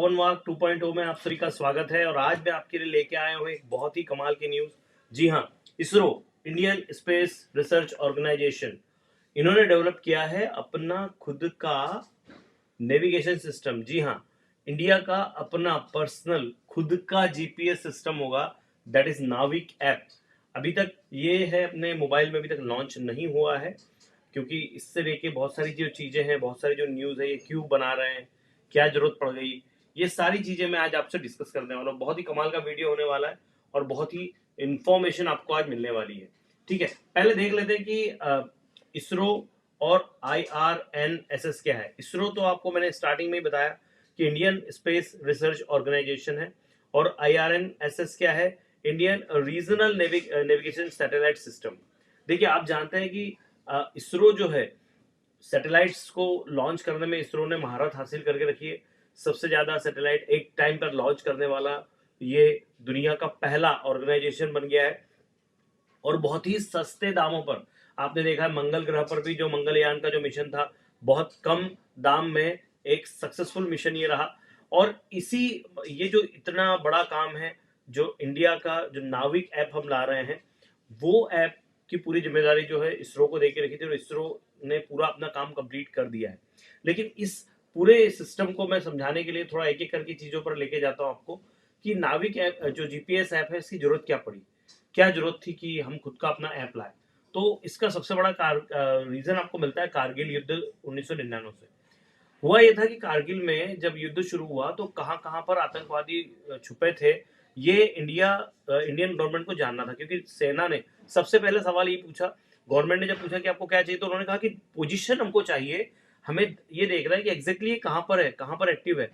पवन वाग 2.0 में आप सभी का स्वागत है और आज मैं आपके लिए लेके आया हूँ एक बहुत ही कमाल की न्यूज। जी हाँ, ISRO Indian space research organisation इन्होंने डेवलप किया है अपना खुद का नेविगेशन सिस्टम। जी हाँ, इंडिया का अपना पर्सनल खुद का जीपीएस सिस्टम होगा, दैट इज नाविक ऐप। अभी तक ये है अपने मोबाइल में, अभी तक लॉन्च नहीं हुआ है क्योंकि इससे लेके बहुत सारी जो चीजें हैं, बहुत सारी जो न्यूज है, ये क्यों बना रहे हैं, क्या जरूरत पड़ गई, ये सारी चीजें मैं आज आपसे डिस्कस करने वाला हूँ। बहुत ही कमाल का वीडियो होने वाला है और बहुत ही इंफॉर्मेशन आपको आज मिलने वाली है। ठीक है, पहले देख लेते हैं कि इसरो और IRNSS क्या है। इसरो तो आपको मैंने स्टार्टिंग में ही बताया कि इंडियन स्पेस रिसर्च ऑर्गेनाइजेशन है, और IRNSS क्या है, Indian regional navigation satellite system. देखिए, आप जानते हैं कि इसरो जो है सैटेलाइट्स को लॉन्च करने में इसरो ने महारत हासिल करके रखी है। सबसे ज्यादा सैटेलाइट एक टाइम पर लॉन्च करने वाला ये दुनिया का पहला ऑर्गेनाइजेशन बन गया है, और बहुत ही सस्ते दामों पर। आपने देखा है मंगल ग्रह पर भी जो मंगलयान का जो मिशन था, बहुत कम दाम में एक सक्सेसफुल मिशन ये रहा। और इसी ये जो इतना बड़ा काम है, जो इंडिया का जो नाविक ऐप हम ला रहे हैं, वो ऐप की पूरी जिम्मेदारी जो है इसरो को देके रखी थी, और इसरो ने पूरा अपना काम कंप्लीट कर दिया है। लेकिन इस पूरे सिस्टम को मैं समझाने के लिए थोड़ा एक एक करके चीजों पर लेके जाता हूँ आपको, कि नाविक ऐप जो जीपीएस ऐप है, इसकी जरूरत क्या पड़ी, क्या जरूरत थी कि हम खुद का अपना ऐप लाए। तो इसका सबसे बड़ा रीजन आपको मिलता है कारगिल युद्ध 1999 से। हुआ यह था कि कारगिल में जब युद्ध शुरू हुआ तो कहां कहां पर आतंकवादी छुपे थे, ये इंडियन गवर्नमेंट को जानना था, क्योंकि सेना ने सबसे पहले सवाल ये पूछा। गवर्नमेंट ने जब पूछा कि आपको क्या चाहिए, तो उन्होंने कहा कि पोजीशन हमको चाहिए, हमें ये देखना है कि एग्जैक्टली ये कहां पर है, कहां पर एक्टिव है।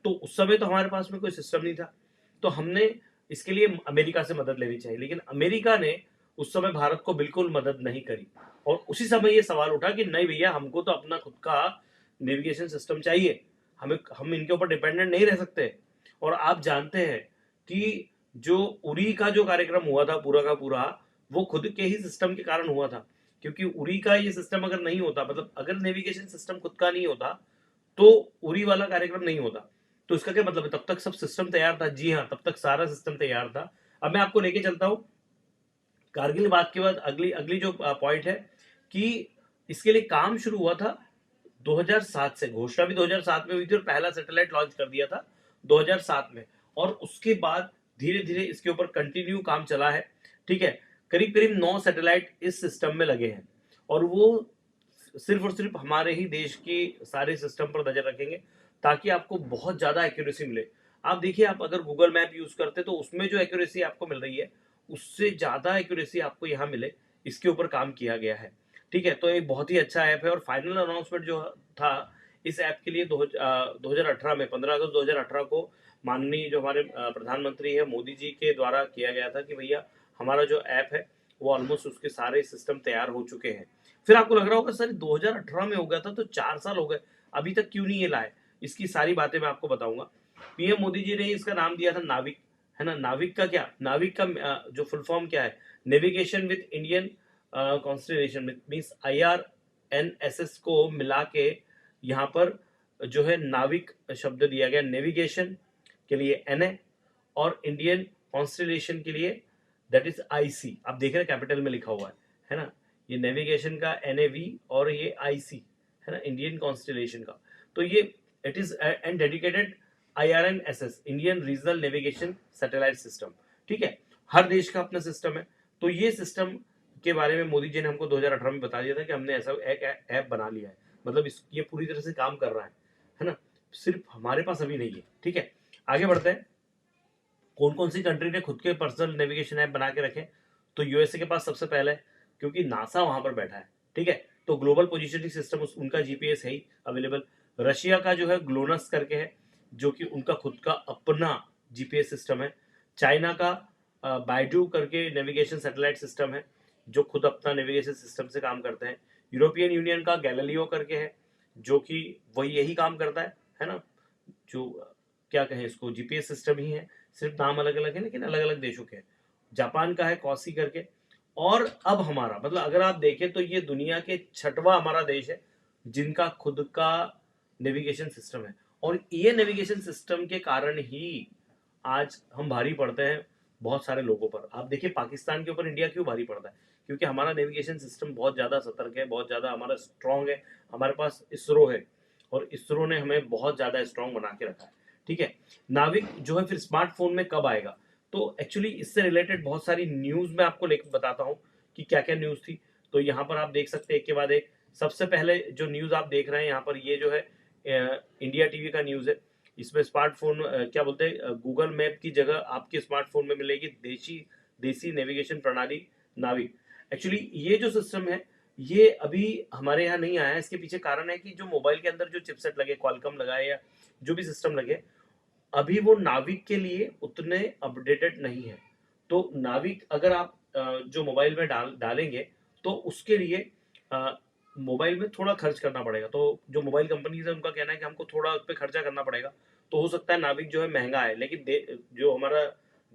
तो उस समय तो हमारे पास में कोई सिस्टम नहीं था, तो हमने इसके लिए अमेरिका से मदद लेनी चाहिए। लेकिन अमेरिका ने उस समय भारत को बिल्कुल मदद नहीं करी, और उसी समय ये सवाल उठा कि नहीं भैया, हमको तो अपना खुद का नेविगेशन सिस्टम चाहिए, हम इनके ऊपर डिपेंडेंट नहीं रह सकते। और आप जानते हैं कि जो उरी का जो कार्यक्रम हुआ था पूरा का पूरा, वो खुद के ही सिस्टम के कारण हुआ था। क्योंकि उरी का ये सिस्टम अगर नहीं होता, मतलब अगर नेविगेशन सिस्टम खुद का नहीं होता, तो उरी वाला कार्यक्रम नहीं होता। तो इसका क्या मतलब है, तब तक सब सिस्टम तैयार था। जी हाँ, तब तक सारा सिस्टम तैयार था। अब मैं आपको लेके चलता हूं कारगिल बात के बाद अगली अगली जो पॉइंट है, कि इसके लिए काम शुरू हुआ था 2007 से। घोषणा भी 2007 में हुई थी और पहला सैटेलाइट लॉन्च कर दिया था 2007 में। और उसके बाद धीरे धीरे इसके ऊपर कंटिन्यू काम चला है। ठीक है, करीब करीब 9 सैटेलाइट इस सिस्टम में लगे हैं, और वो सिर्फ और सिर्फ हमारे ही देश की सारे सिस्टम पर नजर रखेंगे, ताकि आपको बहुत ज्यादा एक्यूरेसी मिले। आप देखिए, आप अगर गूगल मैप यूज करते तो उसमें जो एक्यूरेसी आपको मिल रही है, उससे ज्यादा एक्यूरेसी आपको यहाँ मिले, इसके ऊपर काम किया गया है। ठीक है, तो एक बहुत ही अच्छा ऐप है। और फाइनल अनाउंसमेंट जो था इस ऐप के लिए 2018 में 15 अगस्त 2018 को माननीय जो हमारे प्रधानमंत्री है मोदी जी के द्वारा किया गया था, कि भैया हमारा जो ऐप है वो ऑलमोस्ट उसके सारे सिस्टम तैयार हो चुके हैं। फिर आपको लग रहा होगा सर 2018 में हो गया था तो 4 साल हो गए, अभी तक क्यों नहीं ये लाए। इसकी सारी बातें मैं आपको बताऊंगा। पीएम मोदी जी ने इसका नाम दिया था नाविक, है ना। नाविक का क्या, नाविक का जो फुल फॉर्म क्या है, navigation with Indian constellation, means IRNSS को मिला के यहाँ पर जो है नाविक शब्द दिया गया। नेविगेशन के लिए NA, और इंडियन कॉन्स्टलेशन के लिए दैट इज IC। आप देख रहे हैं कैपिटल में लिखा हुआ है ना। ये नेविगेशन का NAV और ये IC है ना, इंडियन कॉन्स्टलेशन का। तो ये it is and dedicated IRNSS, Indian regional navigation satellite system. ठीक है, हर देश का अपना सिस्टम है। तो ये सिस्टम के बारे में मोदी जी ने हमको 2018 में बता दिया था कि हमने ऐसा एक ऐप बना लिया है, मतलब ये पूरी तरह से काम कर रहा है ना। सिर्फ हमारे पास अभी नहीं है। ठीक है, आगे बढ़ते हैं। कौन कौन सी कंट्री ने खुद के पर्सनल नेविगेशन ऐप बना के रखे, तो यूएसए के पास सबसे पहले है, क्योंकि नासा वहां पर बैठा है। ठीक है, तो ग्लोबल पोजिशनिंग सिस्टम उनका जीपीएस है ही अवेलेबल। रशिया का जो है ग्लोनस करके है, जो कि उनका खुद का अपना जीपीएस सिस्टम है। चाइना का बाइडू करके नेविगेशन सैटेलाइट सिस्टम है, जो खुद अपना नेविगेशन सिस्टम से काम करते हैं। यूरोपियन यूनियन का गैलीलियो करके है, जो कि वही यही काम करता है ना। जो क्या कहें, इसको जीपीएस सिस्टम ही है, सिर्फ नाम अलग अलग है, लेकिन अलग अलग देशों के हैं। जापान का है कॉसी करके। और अब हमारा, मतलब अगर आप देखें तो ये दुनिया के 6वां हमारा देश है जिनका खुद का नेविगेशन सिस्टम है। और ये नेविगेशन सिस्टम के कारण ही आज हम भारी पड़ते हैं बहुत सारे लोगों पर। आप देखिए पाकिस्तान के ऊपर इंडिया क्यों भारी पड़ता है, क्योंकि हमारा नेविगेशन सिस्टम बहुत ज़्यादा सतर्क है, बहुत ज़्यादा हमारा स्ट्रांग है। हमारे पास इसरो है और इसरो ने हमें बहुत ज़्यादा स्ट्रांग बना के रखा है। ठीक है, नाविक जो है फिर स्मार्टफोन में कब आएगा, तो एक्चुअली इससे रिलेटेड बहुत सारी न्यूज़ मैं आपको लेकर बताता हूँ कि क्या क्या न्यूज़ थी। तो यहाँ पर आप देख सकते हैं एक के बाद एक। सबसे पहले जो न्यूज़ आप देख रहे हैं यहाँ पर, ये जो है इंडिया टीवी का न्यूज़ है। इसमें स्मार्टफोन क्या बोलते हैं, गूगल मैप की जगह आपके स्मार्टफोन में मिलेगी देसी नेविगेशन प्रणाली नाविक। एक्चुअली ये जो सिस्टम है ये अभी हमारे यहाँ नहीं आया है। इसके पीछे कारण है कि जो मोबाइल के अंदर जो चिपसेट लगे, क्वालकॉम लगाए या जो भी सिस्टम लगे, अभी वो नाविक के लिए उतने अपडेटेड नहीं है। तो नाविक अगर आप जो मोबाइल में डालेंगे तो उसके लिए मोबाइल में थोड़ा खर्च करना पड़ेगा। तो जो मोबाइल कंपनीज है उनका कहना है कि हमको थोड़ा उस पर खर्चा करना पड़ेगा। तो हो सकता है नाविक जो है महंगा है, लेकिन जो हमारा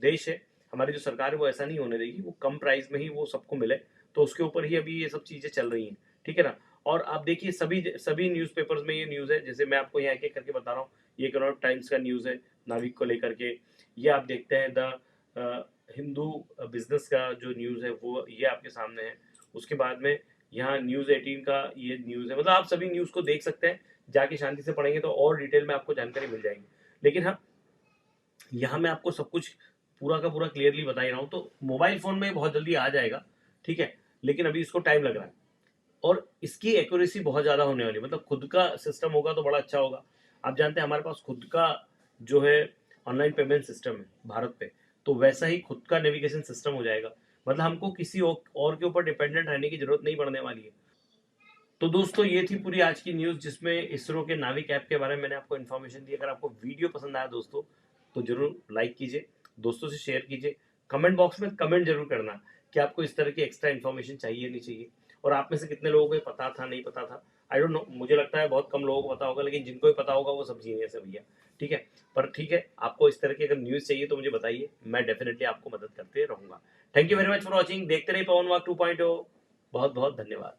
देश है, हमारी जो सरकार है वो ऐसा नहीं होने देगी, वो कम प्राइस में ही वो सबको मिले। तो उसके ऊपर ही अभी ये सब चीज़ें चल रही हैं, ठीक है ना। और आप देखिए सभी सभी न्यूज़पेपर्स में ये न्यूज़ है, जैसे मैं आपको यहाँ एक एक करके बता रहा हूँ। ये इकोनॉमिक टाइम्स का न्यूज़ है नाविक को लेकर के। ये आप देखते हैं द हिंदू बिजनेस का जो न्यूज़ है वो ये आपके सामने है। उसके बाद में यहाँ न्यूज़ 18 का ये न्यूज़ है। मतलब आप सभी न्यूज़ को देख सकते हैं, जाके शांति से पढ़ेंगे तो और डिटेल में आपको जानकारी मिल जाएगी। लेकिन हाँ, यहाँ मैं आपको सब कुछ पूरा का पूरा क्लियरली बता ही रहा हूँ। तो मोबाइल फ़ोन में बहुत जल्दी आ जाएगा, ठीक है, लेकिन अभी इसको टाइम लग रहा है। और इसकी एक्यूरेसी बहुत ज़्यादा होने वाली है, मतलब खुद का सिस्टम होगा तो बड़ा अच्छा होगा। आप जानते हैं हमारे पास खुद का जो है ऑनलाइन पेमेंट सिस्टम है भारत पे, तो वैसा ही खुद का नेविगेशन सिस्टम हो जाएगा। मतलब हमको किसी और के ऊपर डिपेंडेंट रहने की जरूरत नहीं पड़ने वाली है। तो दोस्तों ये थी पूरी आज की न्यूज़, जिसमें इसरो के नाविक ऐप के बारे में मैंने आपको इन्फॉर्मेशन दी। अगर आपको वीडियो पसंद आया दोस्तों तो जरूर लाइक कीजिए, दोस्तों से शेयर कीजिए, कमेंट बॉक्स में कमेंट जरूर करना कि आपको इस तरह की एक्स्ट्रा इन्फॉर्मेशन चाहिए नहीं चाहिए, और आप में से कितने लोगों को ये पता था नहीं पता था। आई डोंट नो, मुझे लगता है बहुत कम लोगों को पता होगा, लेकिन जिनको भी पता होगा वो सब जीनियस है भैया। ठीक है, पर ठीक है, आपको इस तरह की अगर न्यूज़ चाहिए तो मुझे बताइए, मैं डेफिनेटली आपको मदद करते रहूंगा। Thank you very much for watching. देखते रहिए पवन वाक 2.0। बहुत बहुत धन्यवाद।